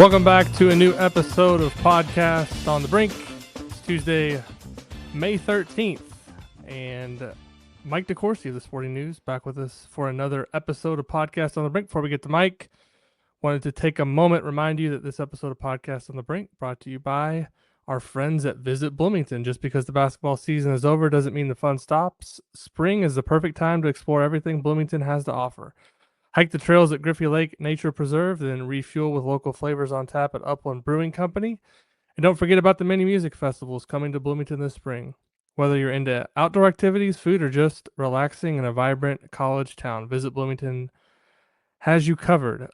Welcome back to a new episode of Podcast on the Brink. It's Tuesday, May 13th, and Mike DeCourcy of the Sporting News back with us for another episode of Podcast on the Brink. Before we get to Mike, wanted to take a moment, remind you that this episode of Podcast on the Brink brought to you by our friends at Visit Bloomington. Just because the basketball season is over doesn't mean the fun stops. Spring is the perfect time to explore everything Bloomington has to offer. Hike the trails at Griffey Lake Nature Preserve, then refuel with local flavors on tap at Upland Brewing Company. And don't forget about the many music festivals coming to Bloomington this spring. Whether you're into outdoor activities, food, or just relaxing in a vibrant college town, Visit Bloomington has you covered.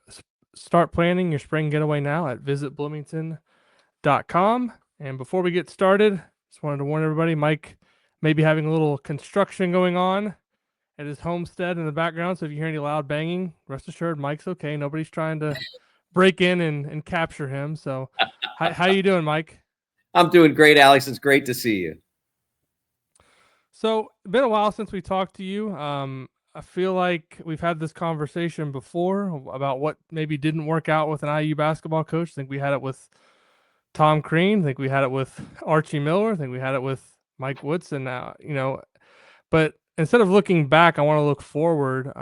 Start planning your spring getaway now at visitbloomington.com. And before we get started, just wanted to warn everybody, Mike may be having a little construction going on at his homestead in the background. So if you hear any loud banging, rest assured Mike's okay. Nobody's trying to break in and capture him. So how you doing, Mike? I'm doing great, Alex. It's great to see you. So it's been a while since we talked to you. I feel like we've had this conversation before about what maybe didn't work out with an IU basketball coach. I think we had it with Tom Crean. I think we had it with Archie Miller. I think we had it with Mike Woodson. But instead of looking back, I want to look forward.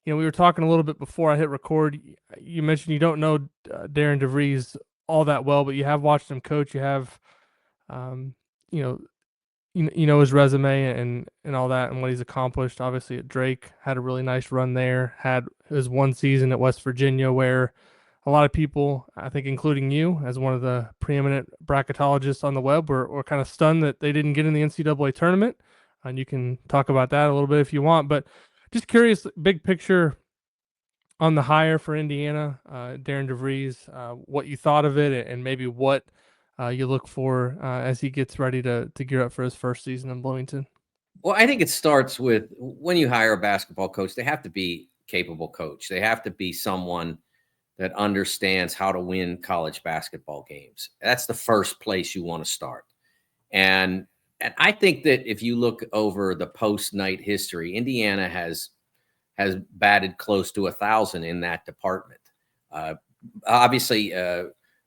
We were talking a little bit before I hit record. You mentioned you don't know Darian DeVries all that well, but you have watched him coach. You have, his resume and all that and what he's accomplished. Obviously at Drake, had a really nice run there. Had his one season at West Virginia where a lot of people, I think including you, as one of the preeminent bracketologists on the web, were kind of stunned that they didn't get in the NCAA tournament. And you can talk about that a little bit if you want. But just curious, big picture on the hire for Indiana, Darian DeVries, what you thought of it and maybe what you look for as he gets ready to gear up for his first season in Bloomington. Well, I think it starts with when you hire a basketball coach, they have to be a capable coach. They have to be someone that understands how to win college basketball games. That's the first place you want to start. And I think that if you look over the post-night history, Indiana has batted close to 1,000 in that department. Obviously,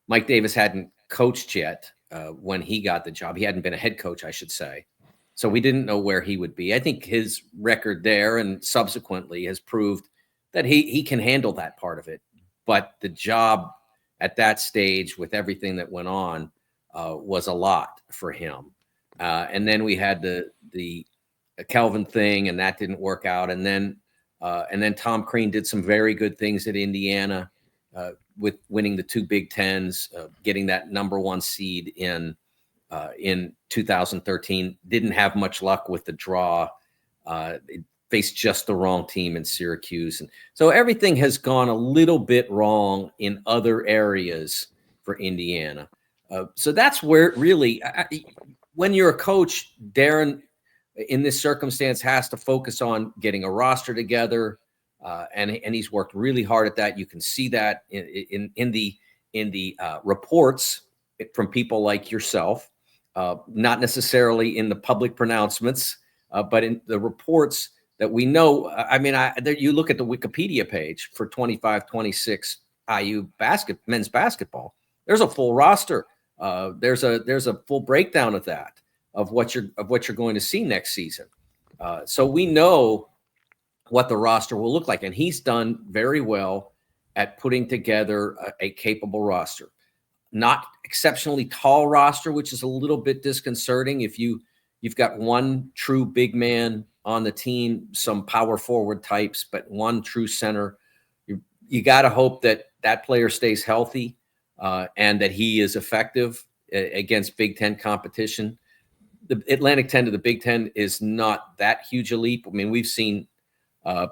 Mike Davis hadn't coached yet when he got the job. He hadn't been a head coach, I should say. So we didn't know where he would be. I think his record there and subsequently has proved that he can handle that part of it. But the job at that stage with everything that went on was a lot for him. And then we had the Kelvin thing, and that didn't work out. And then Tom Crean did some very good things at Indiana with winning the 2 Big Tens, getting that number 1 seed in 2013. Didn't have much luck with the draw. It faced just the wrong team in Syracuse, and so everything has gone a little bit wrong in other areas for Indiana. So that's where really. When you're a coach, Darren, in this circumstance, has to focus on getting a roster together, and he's worked really hard at that. You can see that in the reports from people like yourself, not necessarily in the public pronouncements, but in the reports that we know. You look at the Wikipedia page for 25-26 IU men's basketball. There's a full roster. There's a full breakdown of that, of what you're going to see next season. So we know what the roster will look like, and he's done very well at putting together a capable roster. Not exceptionally tall roster, which is a little bit disconcerting if you've got one true big man on the team, some power forward types, but one true center. You got to hope that player stays healthy. And that he is effective against Big Ten competition. The Atlantic 10 to the Big Ten is not that huge a leap. I mean, we've seen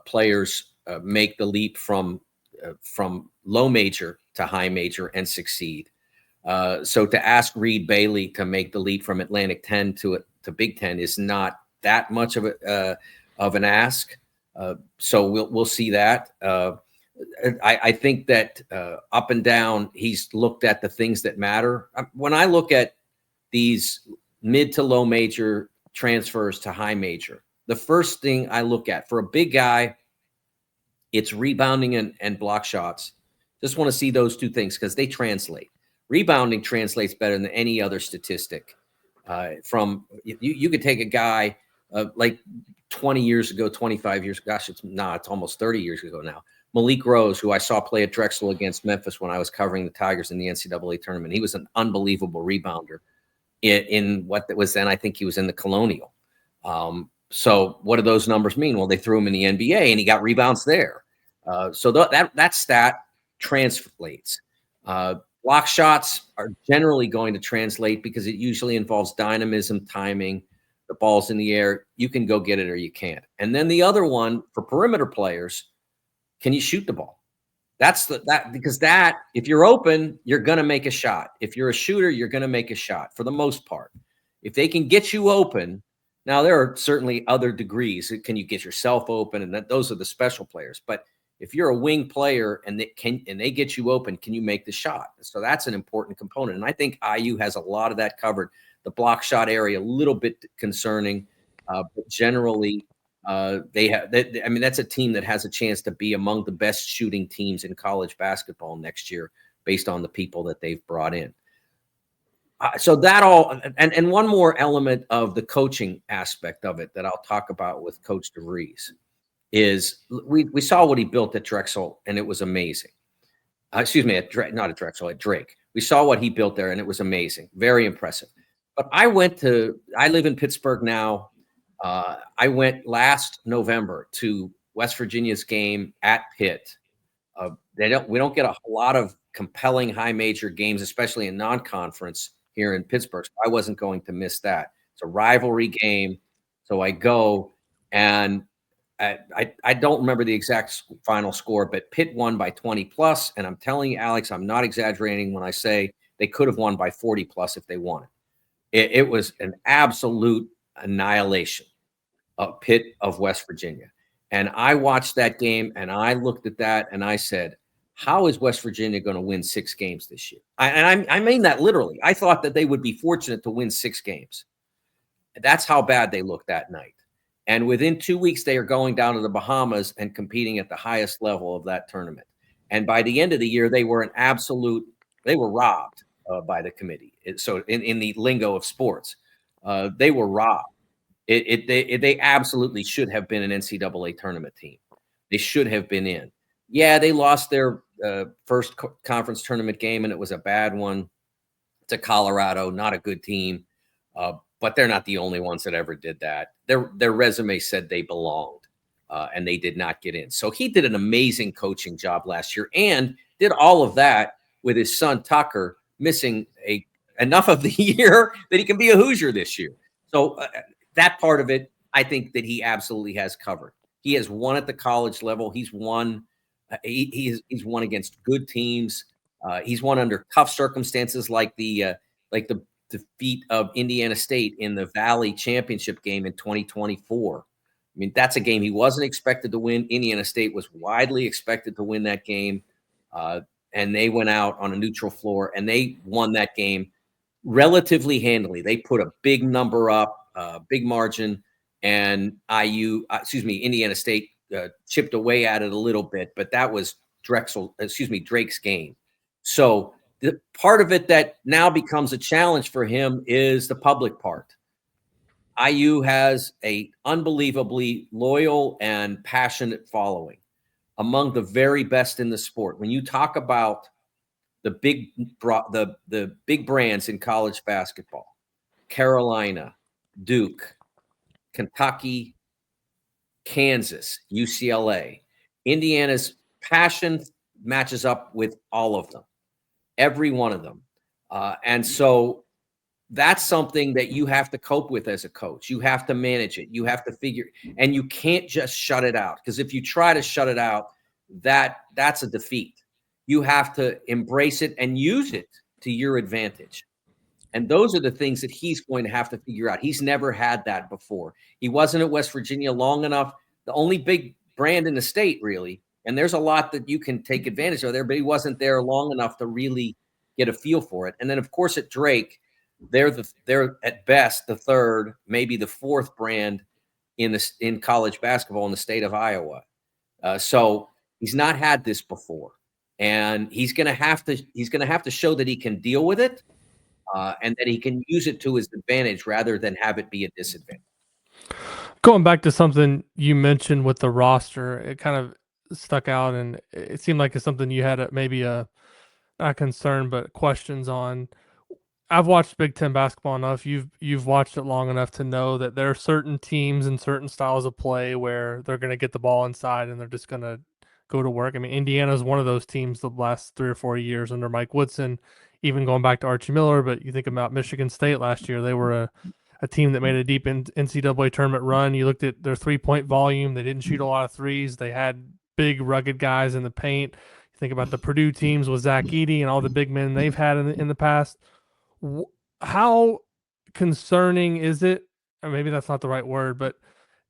players make the leap from low major to high major and succeed. So to ask Reed Bailey to make the leap from Atlantic 10 to Big Ten is not that much of an ask. So we'll see that. I think that up and down, he's looked at the things that matter. When I look at these mid to low major transfers to high major, the first thing I look at for a big guy, it's rebounding and block shots. Just want to see those two things because they translate. Rebounding translates better than any other statistic. You could take a guy like 20 years ago, 25 years. Gosh, it's almost 30 years ago now. Malik Rose, who I saw play at Drexel against Memphis when I was covering the Tigers in the NCAA tournament. He was an unbelievable rebounder in what was then, I think he was in the Colonial. So what do those numbers mean? Well, they threw him in the NBA and he got rebounds there. So that stat translates. Block shots are generally going to translate because it usually involves dynamism, timing, the ball's in the air. You can go get it or you can't. And then the other one for perimeter players, can you shoot the ball? Because if you're open, you're going to make a shot. If you're a shooter, you're going to make a shot for the most part. If they can get you open, now there are certainly other degrees. Can you get yourself open? And those are the special players. But if you're a wing player and they get you open, can you make the shot? So that's an important component. And I think IU has a lot of that covered. The block shot area, a little bit concerning, but generally that's a team that has a chance to be among the best shooting teams in college basketball next year based on the people that they've brought in. So that all, and one more element of the coaching aspect of it that I'll talk about with Coach DeVries is we saw what he built at Drexel, and it was amazing. Not at Drexel, at Drake. We saw what he built there, and it was amazing. Very impressive. But I live in Pittsburgh now. I went last November to West Virginia's game at Pitt. We don't get a lot of compelling high major games, especially in non-conference here in Pittsburgh. So I wasn't going to miss that. It's a rivalry game. So I go, and I don't remember the exact final score, but Pitt won by 20 plus. And I'm telling you, Alex, I'm not exaggerating when I say they could have won by 40 plus if they wanted. It was an absolute annihilation of Pitt of West Virginia. And I watched that game and I looked at that and I said, how is West Virginia going to win 6 games this year? I mean that literally. I thought that they would be fortunate to win 6 games. That's how bad they looked that night. And within 2 weeks, they are going down to the Bahamas and competing at the highest level of that tournament. And by the end of the year, they were robbed by the committee. So in the lingo of sports, they were robbed. They absolutely should have been an NCAA tournament team. They should have been in. Yeah, they lost their first conference tournament game, and it was a bad one to Colorado, not a good team. But they're not the only ones that ever did that. Their resume said they belonged, and they did not get in. So he did an amazing coaching job last year and did all of that with his son Tucker missing enough of the year that he can be a Hoosier this year. So that part of it, I think that he absolutely has covered. He has won at the college level. He's won. He's won against good teams. He's won under tough circumstances, like the defeat of Indiana State in the Valley Championship game in 2024. I mean, that's a game he wasn't expected to win. Indiana State was widely expected to win that game, and they went out on a neutral floor, and they won that game relatively handily. They put a big number up, big margin, and Indiana State chipped away at it a little bit, but that was Drake's game. So the part of it that now becomes a challenge for him is the public part. IU has an unbelievably loyal and passionate following, among the very best in the sport. When you talk about the big brands in college basketball, Carolina, Duke, Kentucky, Kansas, UCLA, Indiana's passion matches up with all of them. Every one of them. And so that's something that you have to cope with as a coach. You have to manage it. You have to figure, and you can't just shut it out. Because if you try to shut it out, that's a defeat. You have to embrace it and use it to your advantage. And those are the things that he's going to have to figure out. He's never had that before. He wasn't at West Virginia long enough. The only big brand in the state, really. And there's a lot that you can take advantage of there, but he wasn't there long enough to really get a feel for it. And then, of course, at Drake, they're at best the third, maybe the fourth brand in college basketball in the state of Iowa. So he's not had this before. and he's going to have to show that he can deal with it, and that he can use it to his advantage rather than have it be a disadvantage. Going back to something you mentioned with the roster, it kind of stuck out, and it seemed like it's something you had maybe a not concern but questions on. I've watched Big Ten basketball enough. You've watched it long enough to know that there are certain teams and certain styles of play where they're going to get the ball inside and they're just going to go to work. I mean, Indiana is one of those teams the last 3 or 4 years under Mike Woodson, even going back to Archie Miller. But you think about Michigan State last year; they were a team that made a deep NCAA tournament run. You looked at their 3-point volume; they didn't shoot a lot of threes. They had big, rugged guys in the paint. You think about the Purdue teams with Zach Edey and all the big men they've had in the past. How concerning is it? Or maybe that's not the right word, but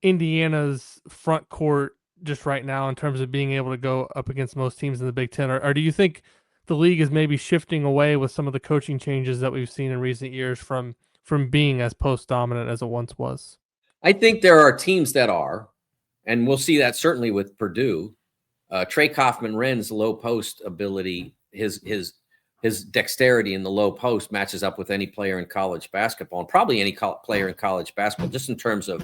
Indiana's front court just right now in terms of being able to go up against most teams in the Big Ten, or do you think the league is maybe shifting away with some of the coaching changes that we've seen in recent years from being as post dominant as it once was? I think there are teams that are, and we'll see that certainly with Purdue. Trey Kaufman-Wren's low post ability, his dexterity in the low post matches up with any player in college basketball, and probably any player in college basketball, just in terms of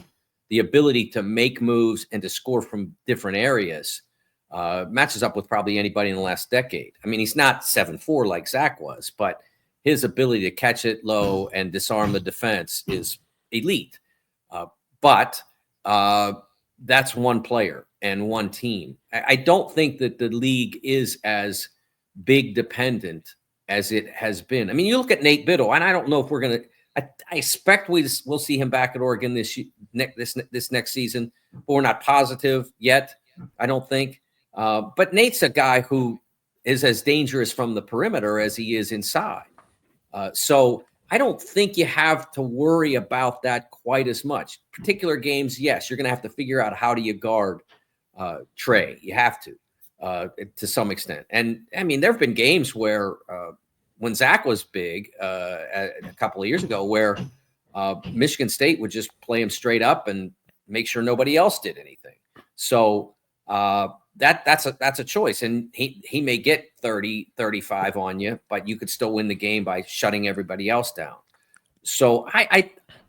the ability to make moves and to score from different areas. Matches up with probably anybody in the last decade. I mean, he's not 7'4" like Zach was, but his ability to catch it low and disarm the defense is elite. But that's one player and one team. I don't think that the league is as big dependent as it has been. I mean, you look at Nate Biddle, and I don't know if we're going to. I expect we'll see him back at Oregon this next season, but we're not positive yet. I don't think. But Nate's a guy who is as dangerous from the perimeter as he is inside. So I don't think you have to worry about that quite as much. Particular games, yes, you're going to have to figure out how do you guard Trey. You have to some extent. And I mean, there have been games where when Zach was big a couple of years ago, where Michigan State would just play him straight up and make sure nobody else did anything. So that's a choice. And he may get 30, 35 on you, but you could still win the game by shutting everybody else down. So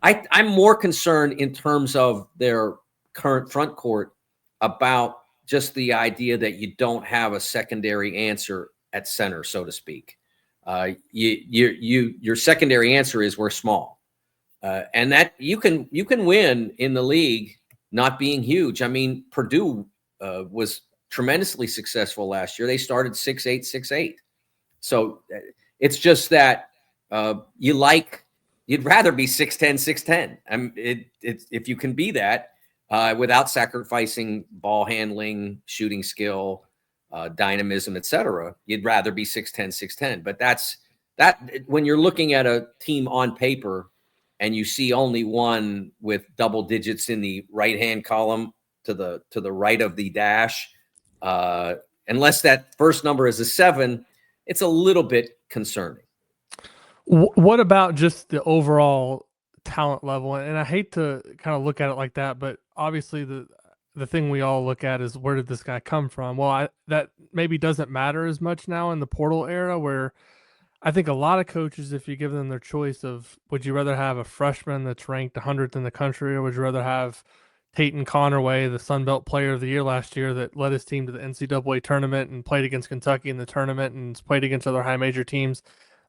I'm more concerned in terms of their current front court about just the idea that you don't have a secondary answer at center, so to speak. Your secondary answer is we're small, and that you can win in the league not being huge. I mean, Purdue was tremendously successful last year. They started 6'8", 6'8". So it's just that you'd rather be 6'10", 6'10". If you can be that without sacrificing ball handling, shooting skill, dynamism, etc., you'd rather be 6'10", 6'10". But that when you're looking at a team on paper and you see only one with double digits in the right-hand column to the right of the dash, unless that first number is a 7, it's a little bit concerning. What about just the overall talent level? And I hate to kind of look at it like that, but obviously the thing we all look at is where did this guy come from? Well, that maybe doesn't matter as much now in the portal era, where I think a lot of coaches, if you give them their choice of, would you rather have a freshman that's ranked 100th in the country, or would you rather have Peyton Conaway, the Sun Belt Player of the Year last year, that led his team to the NCAA tournament and played against Kentucky in the tournament and played against other high major teams?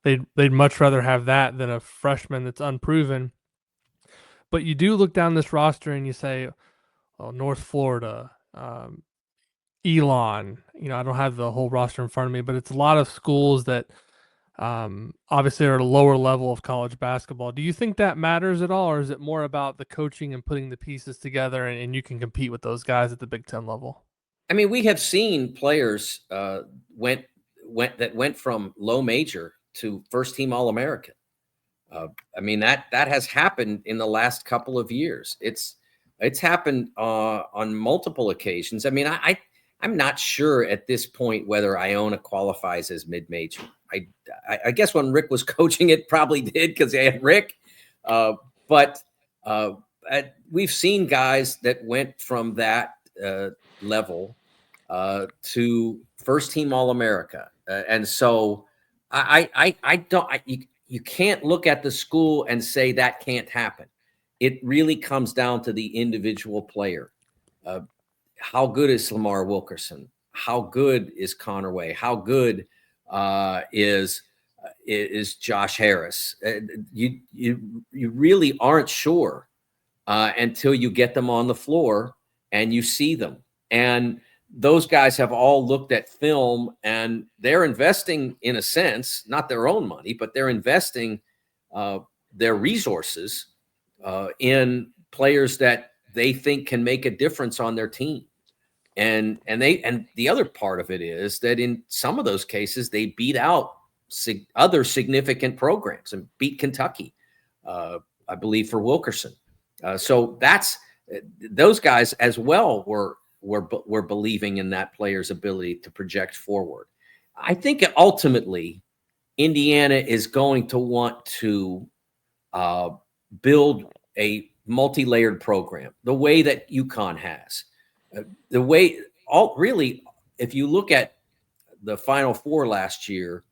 They'd much rather have that than a freshman that's unproven. But you do look down this roster and you say, well, North Florida, Elon. I don't have the whole roster in front of me, but it's a lot of schools that obviously are at a lower level of college basketball. Do you think that matters at all, or is it more about the coaching and putting the pieces together and you can compete with those guys at the Big Ten level? I mean, we have seen players went from low major to first team All-American. I mean, that has happened in the last couple of years. It's happened on multiple occasions. I mean, I'm not sure at this point whether Iona qualifies as mid-major. I guess when Rick was coaching it probably did, because they had Rick. But we've seen guys that went from that level to first team All-America. And so you can't look at the school and say that can't happen. It really comes down to the individual player. How good is Lamar Wilkerson? How good is Connerway? How good is Josh Harris? You really aren't sure until you get them on the floor and you see them. And those guys have all looked at film, and they're investing, in a sense, not their own money, but they're investing their resources in players that they think can make a difference on their team. And the other part of it is that in some of those cases, they beat out other significant programs and beat Kentucky, I believe, for Wilkerson. So those guys as well were believing in that player's ability to project forward. I think ultimately Indiana is going to want to build a multi-layered program the way that UConn has. If you look at the Final Four last year,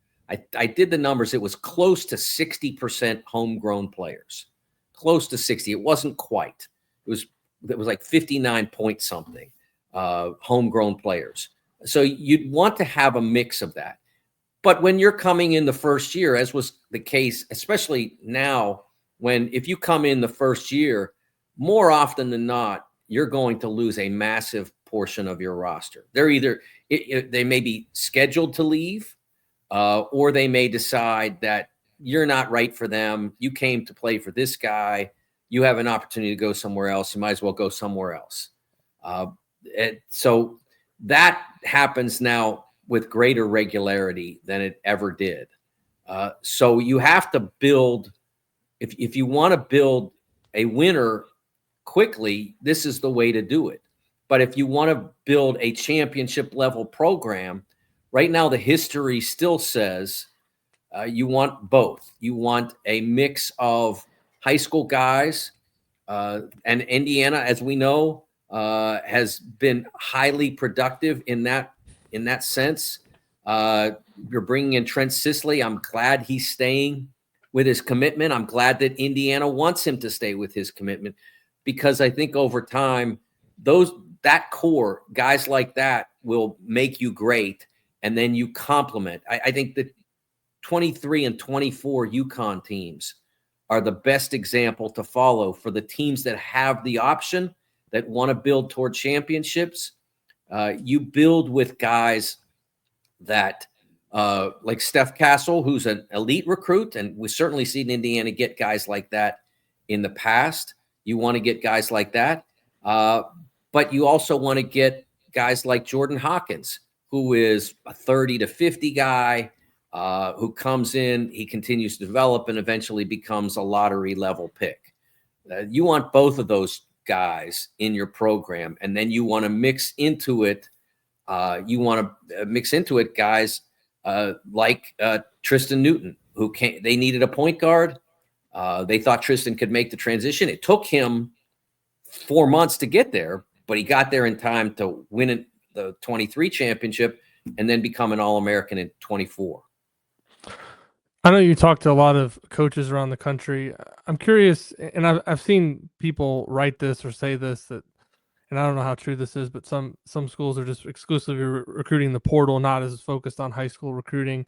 I did the numbers. It was close to 60% homegrown players, close to 60. It wasn't quite. It was like 59 point something homegrown players. So you'd want to have a mix of that. But when you're coming in the first year, as was the case, especially now, if you come in the first year, more often than not, you're going to lose a massive portion of your roster. They're either they may be scheduled to leave, or they may decide that you're not right for them. You came to play for this guy. You have an opportunity to go somewhere else. You might as well go somewhere else. So that happens now with greater regularity than it ever did. So you have to build, if you want to build a winner quickly, this is the way to do it. But if you want to build a championship level program, right now the history still says you want both. You want a mix of high school guys, and Indiana, as we know, has been highly productive in that sense. You're bringing in Trent Sisley. I'm glad he's staying with his commitment. I'm glad that Indiana wants him to stay with his commitment, because I think over time, that core, guys like that, will make you great, and then you complement. I think the 23 and 24 UConn teams are the best example to follow for the teams that have the option, that want to build toward championships. You build with guys that like Steph Castle, who's an elite recruit, and we've certainly seen Indiana get guys like that in the past. You want to get guys like that. But you also want to get guys like Jordan Hawkins, who is a 30 to 50 guy, who comes in, he continues to develop, and eventually becomes a lottery level pick. You want both of those guys in your program, and then you want to mix into it. Guys like Tristan Newton, who they needed a point guard. They thought Tristan could make the transition. It took him 4 months to get there, but he got there in time to win the 23 championship and then become an All-American in 24. I know you talk to a lot of coaches around the country. I'm curious, and I've seen people write this or say this, that, and I don't know how true this is, but some schools are just exclusively recruiting the portal, not as focused on high school recruiting.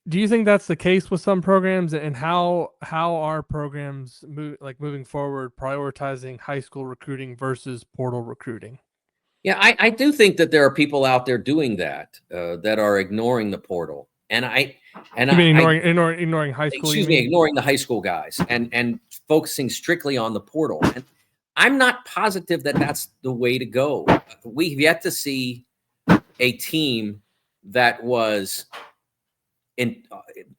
Do you think that's the case with some programs, and how are programs moving forward prioritizing high school recruiting versus portal recruiting? Yeah, I do think that there are people out there doing that, that are ignoring the portal, ignoring high school. Ignoring the high school guys and focusing strictly on the portal. And I'm not positive that that's the way to go. We've yet to see a team that was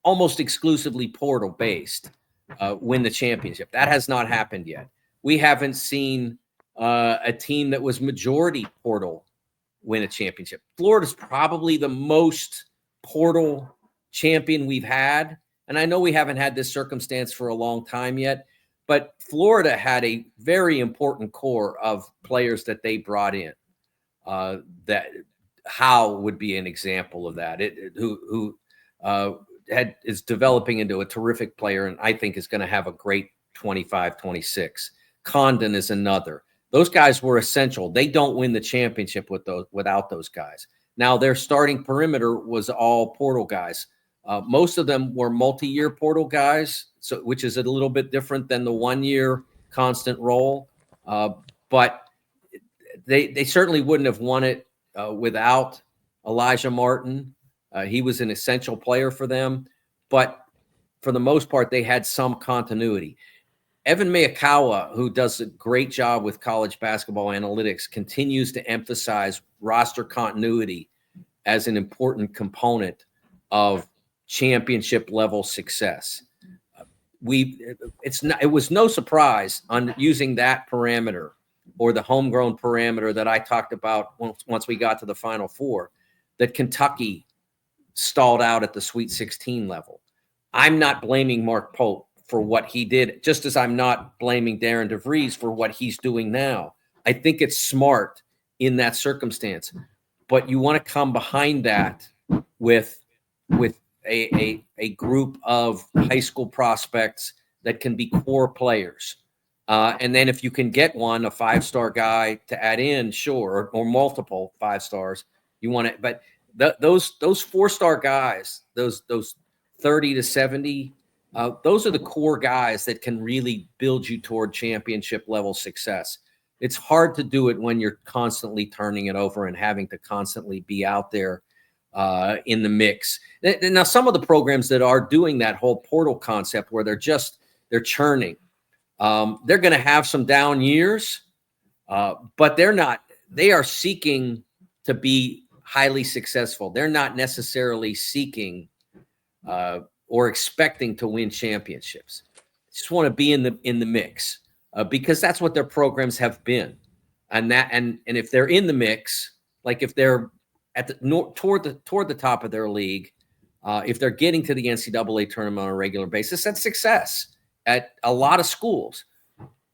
almost exclusively portal based win the championship. That has not happened yet. We haven't seen a team that was majority portal win a championship. Florida's probably the most portal champion we've had. And I know we haven't had this circumstance for a long time yet, but Florida had a very important core of players that they brought in that Howe would be an example of that. Who is developing into a terrific player, and I think is going to have a great 25, 26. Condon is another. Those guys were essential. They don't win the championship without those guys. Now, their starting perimeter was all portal guys. Most of them were multi-year portal guys, which is a little bit different than the one-year constant role. But they certainly wouldn't have won it without Elijah Martin. He was an essential player for them. But for the most part, they had some continuity. Evan Miyakawa, who does a great job with college basketball analytics, continues to emphasize roster continuity as an important component of championship level success. It was no surprise on using that parameter or the homegrown parameter that I talked about once we got to the Final Four, that Kentucky stalled out at the Sweet 16 level. I'm not blaming Mark Pope for what he did, just as I'm not blaming Darian DeVries for what he's doing now. I think it's smart in that circumstance, but you want to come behind that with a group of high school prospects that can be core players. And then if you can get one, a 5-star guy to add in, sure, or multiple 5 stars, you want it. But those 4-star guys, those 30 to 70, those are the core guys that can really build you toward championship level success. It's hard to do it when you're constantly turning it over and having to constantly be out there in the mix. Now, some of the programs that are doing that whole portal concept where they're churning, they're going to have some down years, but they are seeking to be highly successful. They're not necessarily seeking or expecting to win championships. Just want to be in the mix because that's what their programs have been. And if they're in the mix, like if they're at toward the top of their league, if they're getting to the NCAA tournament on a regular basis, that's success at a lot of schools.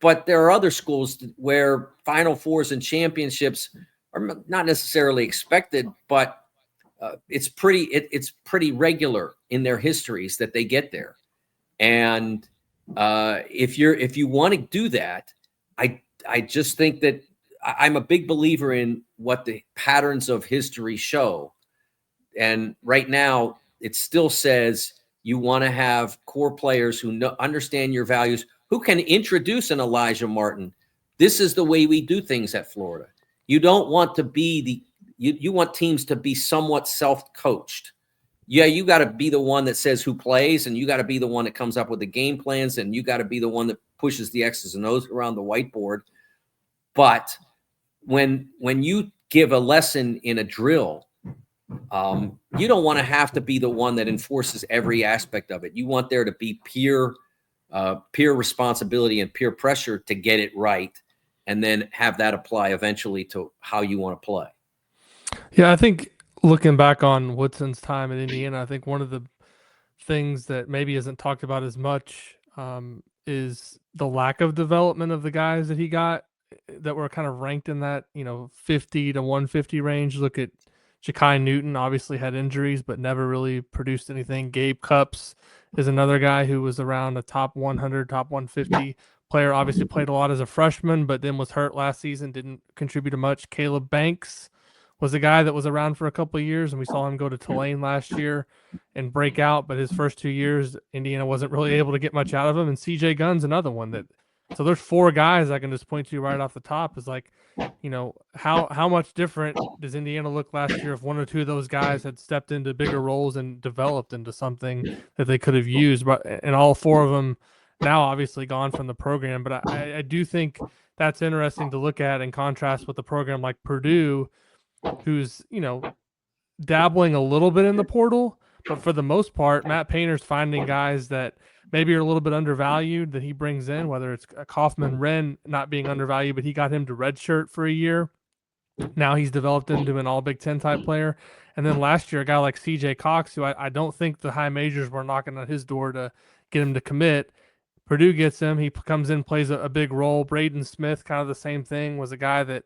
But there are other schools where Final Fours and championships are not necessarily expected, but it's pretty regular in their histories that they get there. And if you want to do that, I just think that I'm a big believer in what the patterns of history show. And right now, it still says you want to have core players who understand your values, who can introduce an Elijah Martin. This is the way we do things at Florida. You don't want to be you want teams to be somewhat self-coached. Yeah, you got to be the one that says who plays, and you got to be the one that comes up with the game plans, and you got to be the one that pushes the X's and O's around the whiteboard. But when you give a lesson in a drill, you don't want to have to be the one that enforces every aspect of it. You want there to be peer responsibility and peer pressure to get it right, and then have that apply eventually to how you want to play. Yeah, I think looking back on Woodson's time in Indiana, I think one of the things that maybe isn't talked about as much is the lack of development of the guys that he got that were kind of ranked in that 50 to 150 range. Look at Ja'Kai Newton, obviously had injuries, but never really produced anything. Gabe Cupps is another guy who was around a top 100, top 150 player. Obviously played a lot as a freshman, but then was hurt last season, didn't contribute much. Caleb Banks was a guy that was around for a couple of years, and we saw him go to Tulane last year and break out. But his first 2 years, Indiana wasn't really able to get much out of him. And CJ Gunn's another one that. So there's 4 guys I can just point to right off the top. Is like, how much different does Indiana look last year if 1 or 2 of those guys had stepped into bigger roles and developed into something that they could have used? But and all 4 of them now obviously gone from the program. But I do think that's interesting to look at in contrast with a program like Purdue, who's, dabbling a little bit in the portal, but for the most part, Matt Painter's finding guys that maybe are a little bit undervalued that he brings in, whether it's Kaufman Wren not being undervalued, but he got him to redshirt for a year. Now he's developed into an all Big Ten type player. And then last year, a guy like CJ Cox, who I don't think the high majors were knocking on his door to get him to commit. Purdue gets him. He comes in, plays a big role. Braden Smith, kind of the same thing, was a guy that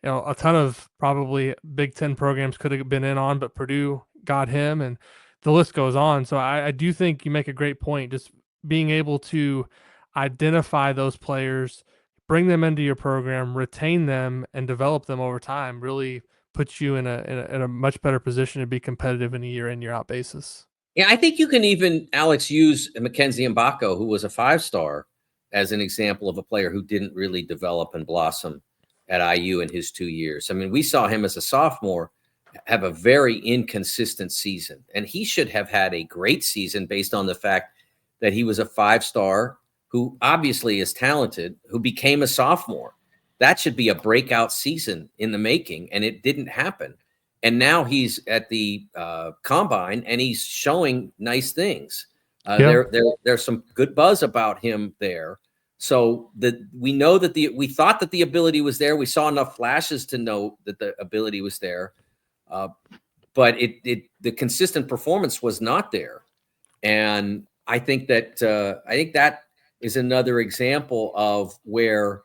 a ton of probably Big Ten programs could have been in on, but Purdue got him, and the list goes on. So I do think you make a great point. Just being able to identify those players, bring them into your program, retain them, and develop them over time really puts you in a much better position to be competitive in a year in, year out basis. Yeah, I think you can even, Alex, use Mackenzie Mbako, who was a 5-star, as an example of a player who didn't really develop and blossom at IU in his 2 years. I mean, we saw him as a sophomore have a very inconsistent season, and he should have had a great season based on the fact that he was a 5-star who obviously is talented, who became a sophomore. That should be a breakout season in the making, and it didn't happen. And now he's at the combine, and he's showing nice things. There's some good buzz about him there. So we know that we thought that the ability was there. We saw enough flashes to know that the ability was there, but the consistent performance was not there. And I think that is another example of where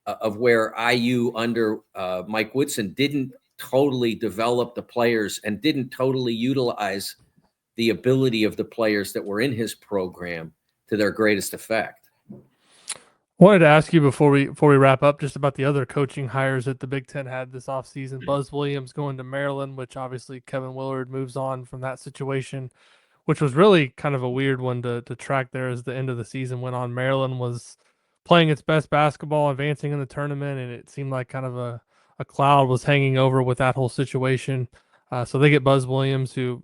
IU under Mike Woodson didn't totally develop the players and didn't totally utilize the ability of the players that were in his program to their greatest effect. Wanted to ask you before we wrap up just about the other coaching hires that the Big Ten had this offseason. Buzz Williams going to Maryland, which obviously Kevin Willard moves on from that situation, which was really kind of a weird one to track there as the end of the season went on. Maryland was playing its best basketball, advancing in the tournament, and it seemed like kind of a cloud was hanging over with that whole situation. So they get Buzz Williams, who,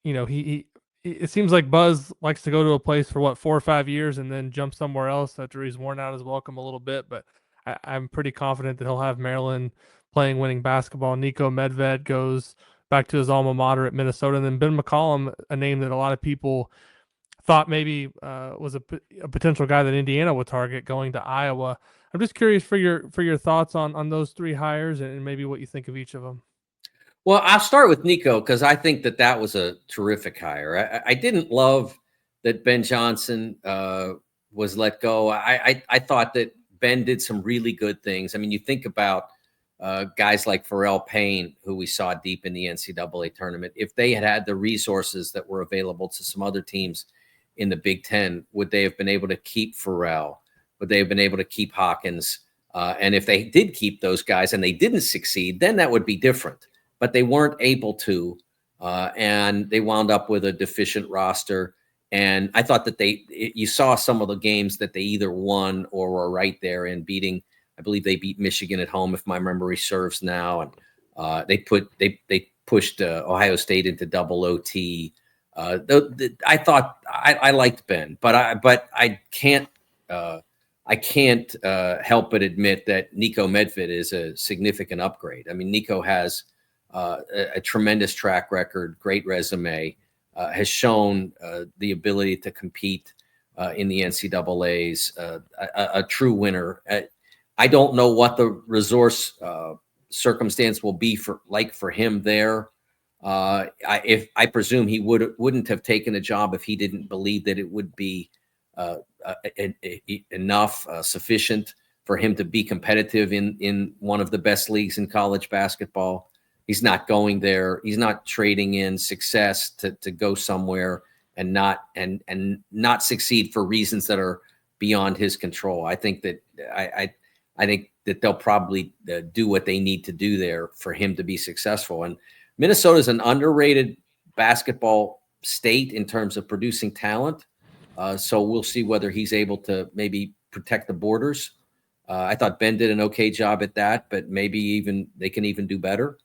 he it seems like Buzz likes to go to a place for 4 or 5 years and then jump somewhere else after he's worn out his welcome a little bit. But I'm pretty confident that he'll have Maryland playing winning basketball. Nico Medved goes back to his alma mater at Minnesota, and then Ben McCollum, a name that a lot of people thought maybe was a potential guy that Indiana would target, going to Iowa. I'm just curious for your thoughts on those 3 hires and maybe what you think of each of them. Well, I'll start with Nico because I think that was a terrific hire. I didn't love that Ben Johnson was let go. I thought that Ben did some really good things. I mean, you think about guys like Pharrell Payne, who we saw deep in the NCAA tournament. If they had had the resources that were available to some other teams in the Big Ten, would they have been able to keep Pharrell? Would they have been able to keep Hawkins? And if they did keep those guys and they didn't succeed, then that would be different. But they weren't able to, and they wound up with a deficient roster. And I thought that you saw some of the games that they either won or were right there in beating. I believe they beat Michigan at home, if my memory serves now, and they pushed Ohio State into double OT. I thought I liked Ben, but I can't help but admit that Nico Medved is a significant upgrade. I mean, Nico has a tremendous track record, great resume, has shown the ability to compete in the NCAAs, a true winner. I don't know what the resource circumstance will be for him there. I presume he wouldn't have taken a job if he didn't believe that it would be enough sufficient for him to be competitive in one of the best leagues in college basketball. He's not going there. He's not trading in success to go somewhere and not succeed for reasons that are beyond his control. I think that I think that they'll probably do what they need to do there for him to be successful. And Minnesota is an underrated basketball state in terms of producing talent. So we'll see whether he's able to maybe protect the borders. I thought Ben did an okay job at that, but maybe they can even do better.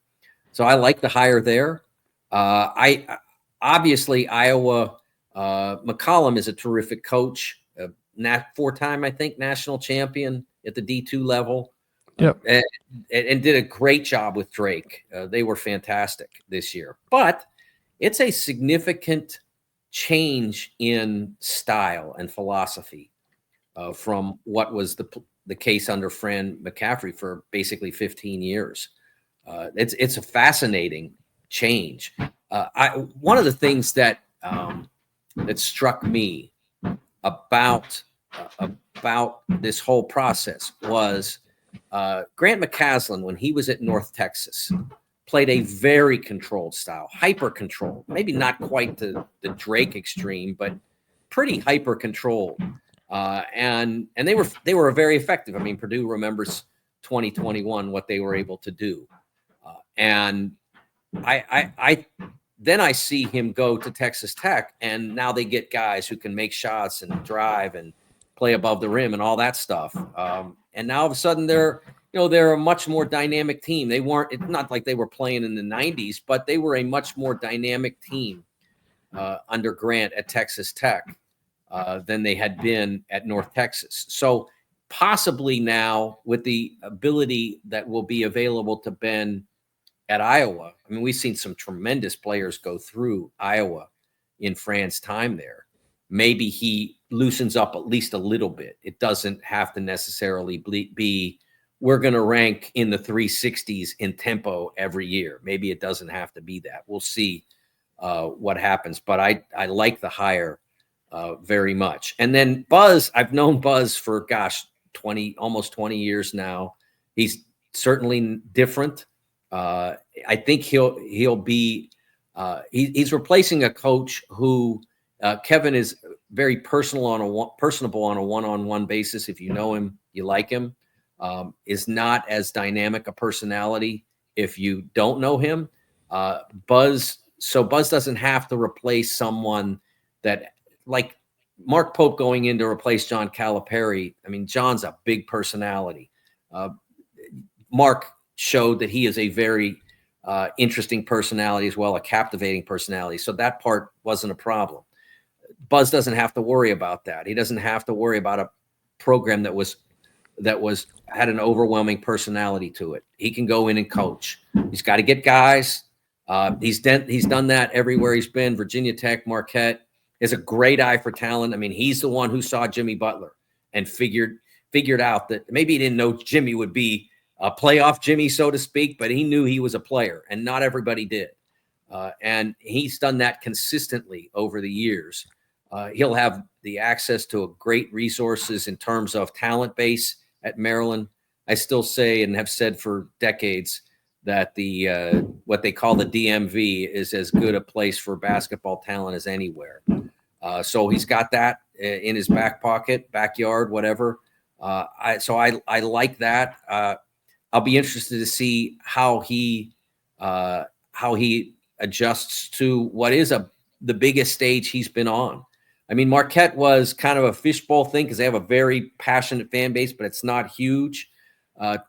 So I like the hire there. Obviously Iowa, McCollum is a terrific coach, 4-time, I think, national champion at the D2 level. Yep. And did a great job with Drake. They were fantastic this year, but it's a significant change in style and philosophy from what was the case under Fran McCaffrey for basically 15 years. It's a fascinating change. One of the things that struck me about this whole process was Grant McCaslin, when he was at North Texas, played a very controlled style, hyper controlled, maybe not quite to the Drake extreme, but pretty hyper controlled. And they were very effective. I mean, Purdue remembers 2021 what they were able to do, and then I see him go to Texas Tech, and now they get guys who can make shots and drive and play above the rim and all that stuff. And now all of a sudden they're a much more dynamic team. It's not like they were playing in the 90s, but they were a much more dynamic team under Grant at Texas Tech than they had been at North Texas. So possibly now with the ability that will be available to Ben at Iowa, I mean, we've seen some tremendous players go through Iowa in Fran's time there. Maybe he loosens up at least a little bit. It doesn't have to necessarily be we're going to rank in the 360s in tempo every year. Maybe it doesn't have to be that. We'll see what happens. But I like the hire very much. And then Buzz, I've known Buzz for, almost 20 years now. He's certainly different. I think he'll be he's replacing a coach who Kevin is very personable on a one-on-one basis. If you know him, you like him. Is not as dynamic a personality if you don't know him. Buzz doesn't have to replace someone that, like Mark Pope going in to replace John Calipari. I mean, John's a big personality. Mark showed that he is a very interesting personality as well, a captivating personality. So that part wasn't a problem. Buzz doesn't have to worry about that. He doesn't have to worry about a program that had an overwhelming personality to it. He can go in and coach. He's got to get guys. He's done that everywhere he's been. Virginia Tech, Marquette. Has a great eye for talent. I mean, he's the one who saw Jimmy Butler and figured out that maybe he didn't know Jimmy would be a playoff Jimmy, so to speak, but he knew he was a player, and not everybody did. And he's done that consistently over the years. He'll have the access to a great resources in terms of talent base at Maryland. I still say and have said for decades that the what they call the DMV is as good a place for basketball talent as anywhere. So he's got that in his back pocket, backyard, whatever. I like that. I'll be interested to see how he adjusts to what is the biggest stage he's been on. I mean, Marquette was kind of a fishbowl thing because they have a very passionate fan base, but it's not huge. And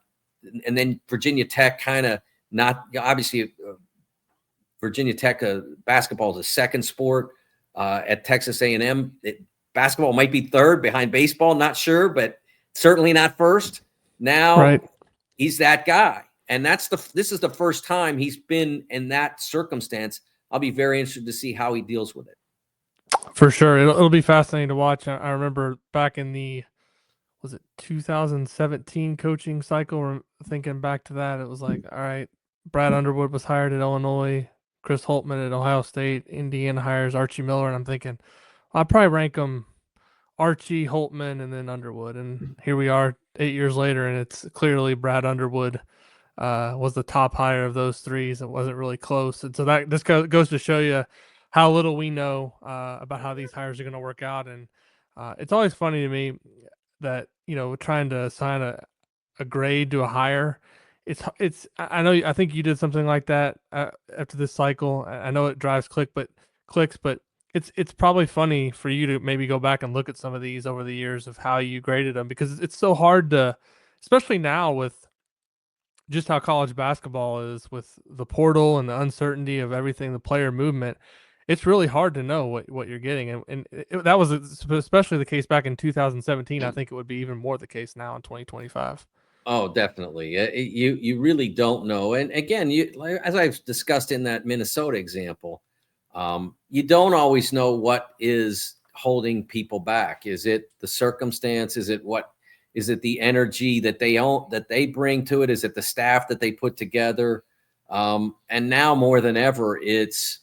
then Virginia Tech kind of not obviously. Virginia Tech basketball is a second sport. At Texas A&M, basketball might be third behind baseball. Not sure, but certainly not first. Now, right. He's that guy, and this is the first time he's been in that circumstance. I'll be very interested to see how he deals with it. For sure, it'll be fascinating to watch. I remember back in the 2017 coaching cycle. Thinking back to that, it was like, all right, Brad Underwood was hired at Illinois, Chris Holtmann at Ohio State, Indiana hires Archie Miller, and I'm thinking I'd probably rank them Archie, Holtmann, and then Underwood. And here we are 8 years later, and it's clearly Brad Underwood was the top hire of those threes. It wasn't really close. And so this goes to show you how little we know about how these hires are going to work out. And it's always funny to me that, trying to assign a grade to a hire, I think you did something like that after this cycle. I know it drives clicks, but it's probably funny for you to maybe go back and look at some of these over the years of how you graded them, because it's so hard to, especially now with just how college basketball is with the portal and the uncertainty of everything, the player movement. It's really hard to know what you're getting. And that was especially the case back in 2017. I think it would be even more the case now in 2025. Oh, definitely. You really don't know. And again, as I've discussed in that Minnesota example, you don't always know what is holding people back. Is it the circumstance? Is it the energy that they bring to it? Is it the staff that they put together? And now more than ever, it's,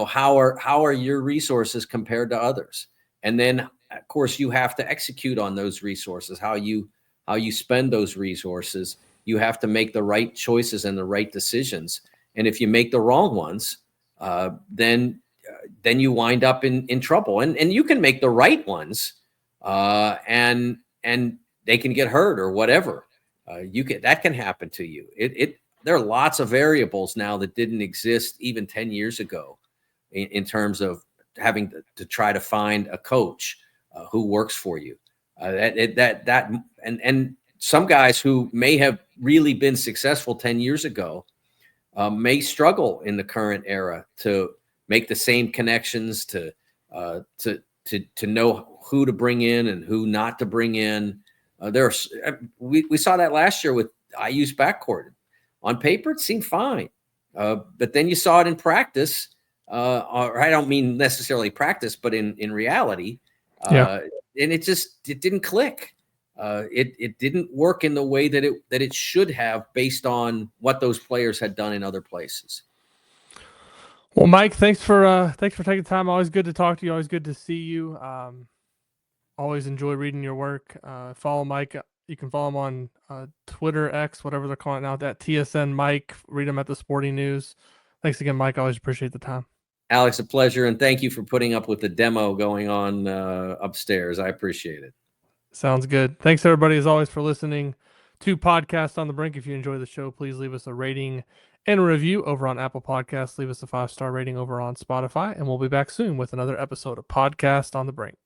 how are your resources compared to others? And then of course you have to execute on those resources, how you how you spend those resources. You have to make the right choices and the right decisions. And if you make the wrong ones, then you wind up in trouble. And you can make the right ones, and they can get hurt or whatever. That can happen to you. There are lots of variables now that didn't exist even 10 years ago in terms of having to try to find a coach who works for you. And some guys who may have really been successful 10 years ago may struggle in the current era to make the same connections, to know who to bring in and who not to bring in. We saw that last year with IU's backcourt. On paper, it seemed fine, but then you saw it in practice. Or I don't mean necessarily practice, but in reality, and it didn't click. It didn't work in the way that it should have, based on what those players had done in other places. Well, Mike, thanks for taking time. Always good to talk to you. Always good to see you. Always enjoy reading your work. Follow Mike. You can follow him on Twitter, X, whatever they're calling it now, that TSN Mike. Read him at the Sporting News. Thanks again, Mike. I always appreciate the time. Alex, a pleasure. And thank you for putting up with the demo going on upstairs. I appreciate it. Sounds good. Thanks, everybody, as always, for listening to Podcast on the Brink. If you enjoy the show, please leave us a rating and a review over on Apple Podcasts. Leave us a 5-star rating over on Spotify. And we'll be back soon with another episode of Podcast on the Brink.